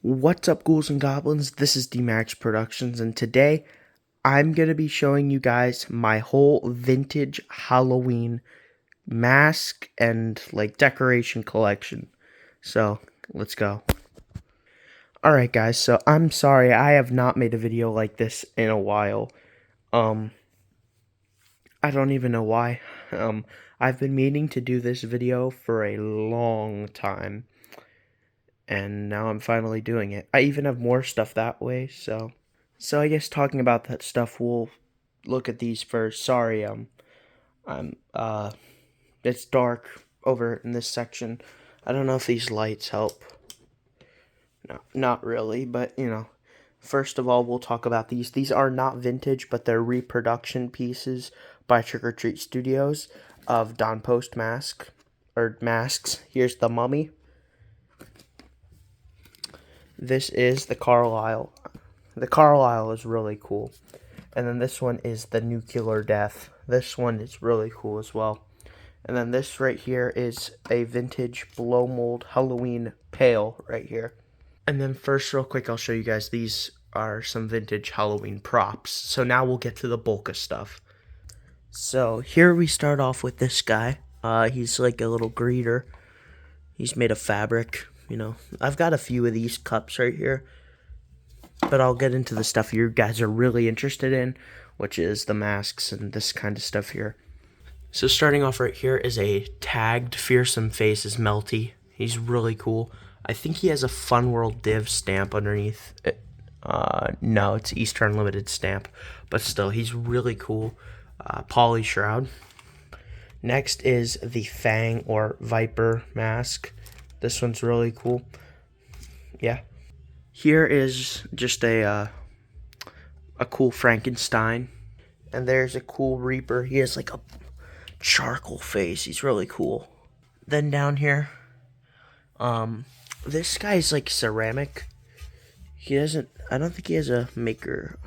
What's up, ghouls and goblins? This is D-Max Productions, and today I'm going to be showing you guys my whole vintage Halloween mask and decoration collection. So, let's go. Alright guys, so I'm sorry I have not made a video like this in a while. Um, I don't even know why. I've been meaning to do this video for a long time. And now I'm finally doing it. I even have more stuff that way, so I guess talking about that stuff, we'll look at these first. Sorry, it's dark over in this section. I don't know if these lights help. No, not really, but first of all, we'll talk about these. These are not vintage, but they're reproduction pieces by Trick or Treat Studios of Don Post masks. Here's the Mummy. This is the Carlisle. The Carlisle is really cool. And then this one is the Nuclear Death. This one is really cool as well. And then this right here is a vintage blow mold Halloween pail right here. And then first, real quick, I'll show you guys, these are some vintage Halloween props. So now we'll get to the bulk of stuff. So here we start off with this guy. He's like a little greeter. He's made of fabric. I've got a few of these cups right here, but I'll get into the stuff you guys are really interested in, which is the masks and this kind of stuff here. So starting off right here is a tagged Fearsome Faces Melty. He's really cool. I think he has a Fun World Div stamp underneath it. No, it's Eastern Limited stamp, but still, he's really cool. Poly Shroud. Next is the Fang or Viper mask. This one's really cool. Yeah. Here is just a cool Frankenstein. And there's a cool Reaper. He has like a charcoal face. He's really cool. Then down here, this guy's like ceramic. I don't think he has a maker.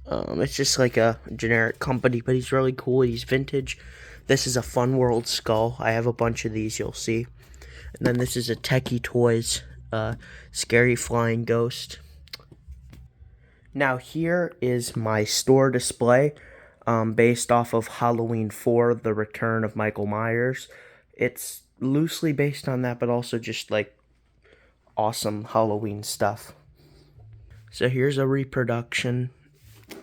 It's just like a generic company, but he's really cool. He's vintage. This is a Fun World skull. I have a bunch of these, you'll see. And then this is a Techie Toys Scary Flying Ghost. Now here is my store display based off of Halloween 4, The Return of Michael Myers. It's loosely based on that, but also just like awesome Halloween stuff. So here's a reproduction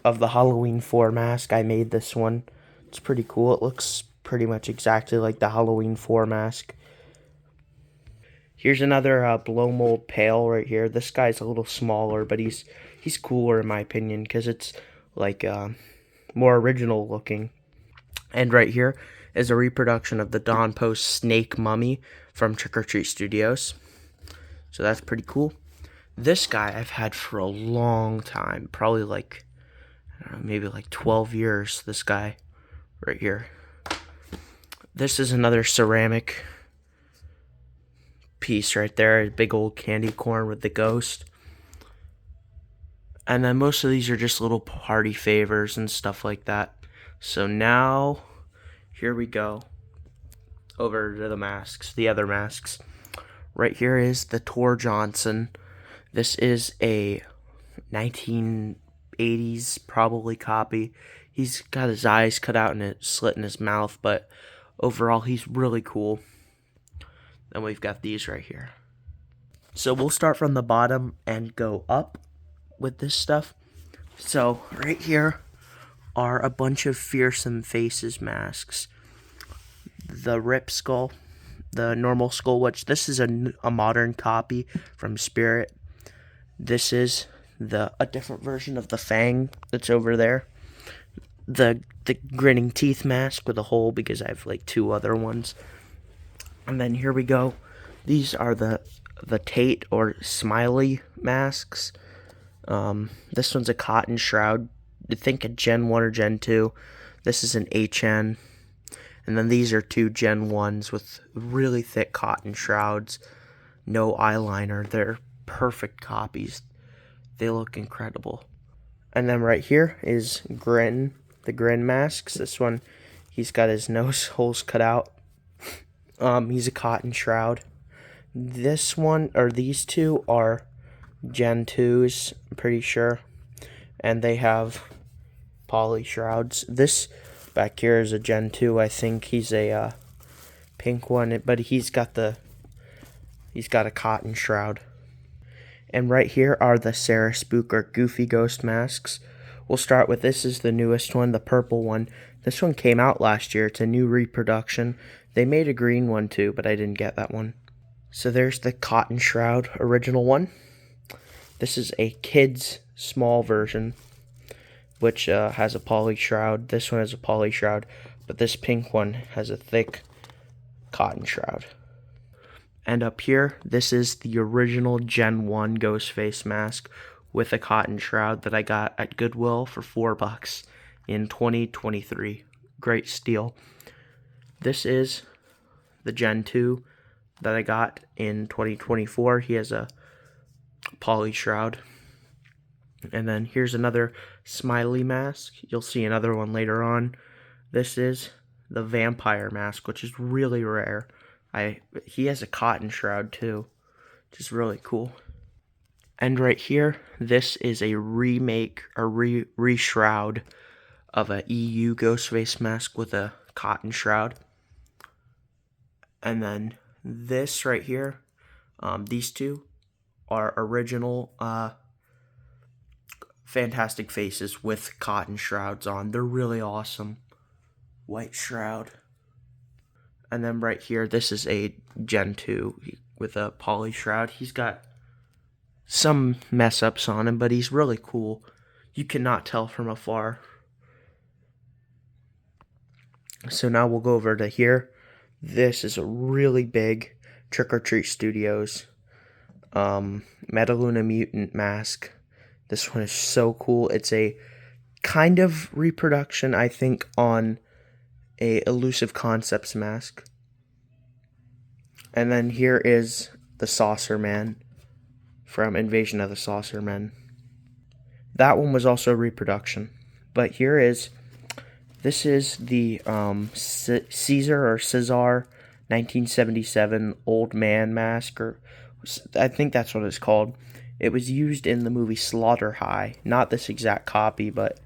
of the Halloween 4 mask. I made this one. It's pretty cool. It looks pretty much exactly like the Halloween 4 mask. Here's another blow mold pail right here. This guy's a little smaller, but he's cooler in my opinion because it's like more original looking. And right here is a reproduction of the Don Post Snake Mummy from Trick or Treat Studios. So that's pretty cool. This guy I've had for a long time, probably like, I don't know, maybe like 12 years, this guy right here. This is another ceramic piece right there, a big old candy corn with the ghost. And then most of these are just little party favors and stuff like that. So now, here we go. Over to the masks, the other masks. Right here is the Tor Johnson. This is a 1980s probably copy. He's got his eyes cut out and a slit in his mouth, but overall he's really cool. Then we've got these right here. So we'll start from the bottom and go up with this stuff. So right here are a bunch of Fearsome Faces masks. The Rip Skull, the normal skull, which this is a modern copy from Spirit. This is a different version of the Fang that's over there. The Grinning Teeth mask with a hole because I have like two other ones. And then here we go. These are the Tate or Smiley masks. This one's a Cotton Shroud. I think a Gen 1 or Gen 2. This is an HN. And then these are two Gen 1s with really thick cotton shrouds. No eyeliner. They're perfect copies. They look incredible. And then right here is Grin. The Grin masks. This one, he's got his nose holes cut out. He's a Cotton Shroud. This one, or these two, are Gen 2s, I'm pretty sure. And they have poly shrouds. This back here is a Gen 2. I think he's a pink one, but he's got a cotton shroud. And right here are the Sarah Spook or Goofy Ghost masks. We'll start with this is the newest one, the purple one. This one came out last year. It's a new reproduction. They made a green one too, but I didn't get that one. So there's the cotton shroud original one. This is a kid's small version, which has a poly shroud. This one has a poly shroud, but this pink one has a thick cotton shroud. And up here, this is the original Gen 1 ghost face mask with a cotton shroud that I got at Goodwill for $4 in 2023. Great steal. This is the Gen 2 that I got in 2024. He has a poly shroud. And then here's another smiley mask. You'll see another one later on. This is the vampire mask, which is really rare. He has a cotton shroud too, which is really cool. And right here, this is a remake or re-shroud of a EU Ghostface mask with a cotton shroud. And then this right here, these two are original Fantastic Faces with cotton shrouds on. They're really awesome. White shroud. And then right here, this is a Gen 2 with a poly shroud. He's got some mess ups on him, but he's really cool. You cannot tell from afar. So now we'll go over to here. This is a really big Trick or Treat Studios Metaluna Mutant mask. This one is so cool. It's a kind of reproduction, I think, on a Elusive Concepts mask. And then here is the Saucer Man from Invasion of the Saucer Men. That one was also a reproduction. But this is the Caesar 1977 Old Man mask, or I think that's what it's called. It was used in the movie Slaughter High. Not this exact copy, but,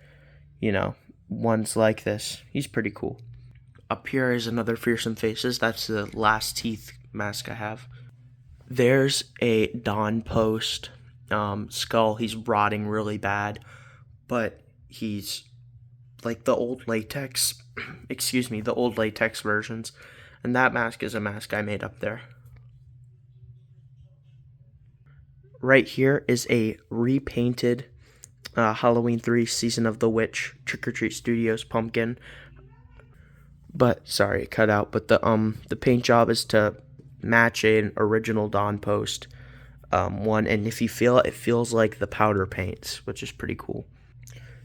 ones like this. He's pretty cool. Up here is another Fearsome Faces. That's the Last Teeth mask I have. There's a Dawn Post skull. He's rotting really bad, but he's like the old latex, the old latex versions. And that mask is a mask I made up there. Right here is a repainted Halloween 3 Season of the Witch Trick or Treat Studios pumpkin. But sorry, it cut out. But the paint job is to match an original Dawn Post one, and if you feel it, it feels like the powder paints, which is pretty cool.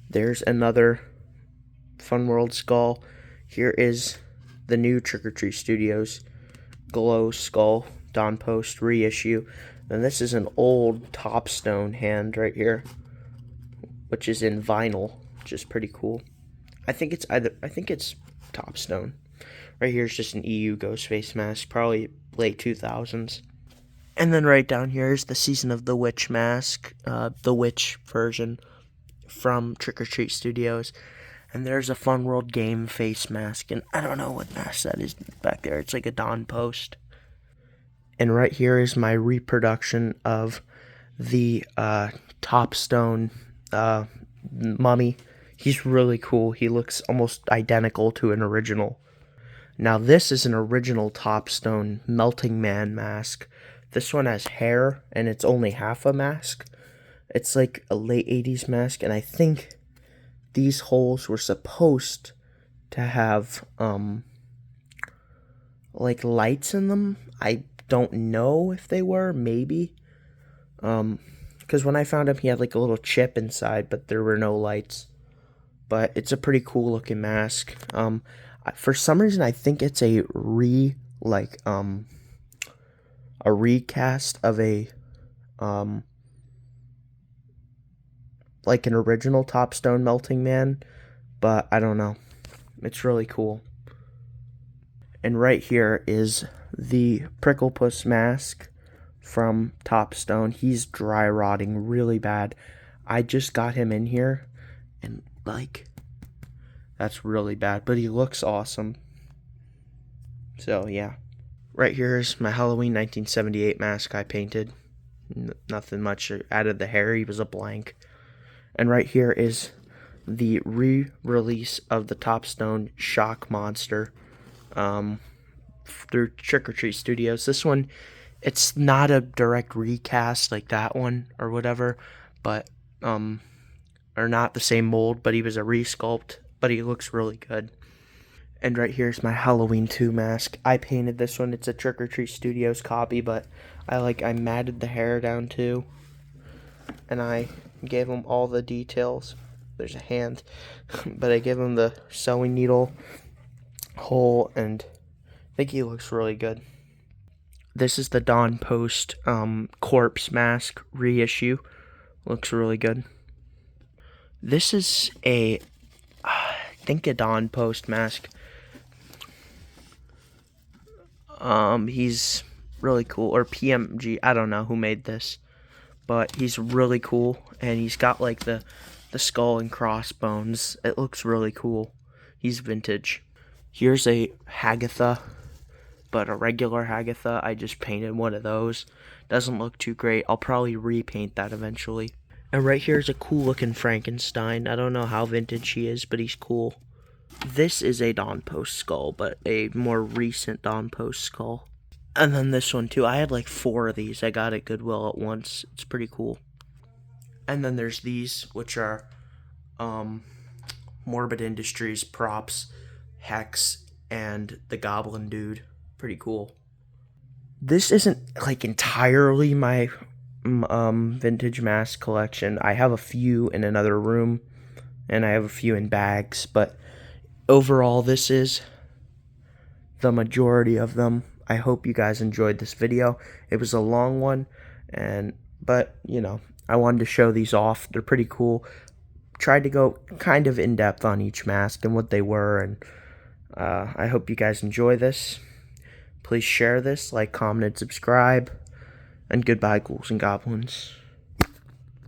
There's another Fun World skull. Here is the new Trick or Treat Studios Glow Skull Dawn Post reissue. And this is an old Topstone hand right here, which is in vinyl, which is pretty cool. I think it's Topstone. Right here is just an EU Ghostface mask, probably late 2000s. And then right down here is the Season of the Witch mask, the Witch version from Trick or Treat Studios. And there's a Fun World game face mask, and I don't know what mask that is back there. It's like a Dawn Post. And right here is my reproduction of the Topstone mummy. He's really cool. He looks almost identical to an original. Now this is an original Topstone Melting Man mask. This one has hair, and it's only half a mask. It's like a late 80s mask, and I think these holes were supposed to have like lights in them. I don't know if they were, maybe. Because when I found him, he had like a little chip inside, but there were no lights. But it's a pretty cool looking mask. For some reason, I think it's a recast of a like an original Topstone Melting Man, but I don't know. It's really cool. And right here is the Pricklepuss mask from Topstone. He's dry rotting really bad. I just got him in here, and like, that's really bad, but he looks awesome. So yeah. Right here is my Halloween 1978 mask I painted. Nothing much. Added the hair, he was a blank. And right here is the re-release of the Topstone Shock Monster through Trick or Treat Studios. This one, it's not a direct recast like that one or whatever, but or not the same mold, but he was a resculpt, but he looks really good. And right here's my Halloween 2 mask. I painted this one. It's a Trick or Treat Studios copy, but I matted the hair down too, and I gave him all the details. There's a hand, but I gave him the sewing needle hole, and I think he looks really good. This is the Dawn Post corpse mask reissue. Looks really good. This is I think a Dawn Post mask. He's really cool, or PMG. I don't know who made this, but he's really cool, and he's got like the skull and crossbones. It looks really cool. He's vintage. Here's a Hagatha, but a regular Hagatha. I just painted one of those. Doesn't look too great. I'll probably repaint that eventually. And right here is a cool looking Frankenstein. I don't know how vintage he is, but he's cool. This is a Dawn Post skull, but a more recent Dawn Post skull. And then this one too. I had like 4 of these. I got at Goodwill at once. It's pretty cool. And then there's these, which are Morbid Industries props, Hex, and the Goblin Dude. Pretty cool. This isn't like entirely my vintage mask collection. I have a few in another room, and I have a few in bags, but overall this is the majority of them. I hope you guys enjoyed this video. It was a long one, but you know, I wanted to show these off. They're pretty cool. Tried to go kind of in depth on each mask and what they were, and I hope you guys enjoy this. Please share this, like, comment, and subscribe, and goodbye, ghouls and goblins.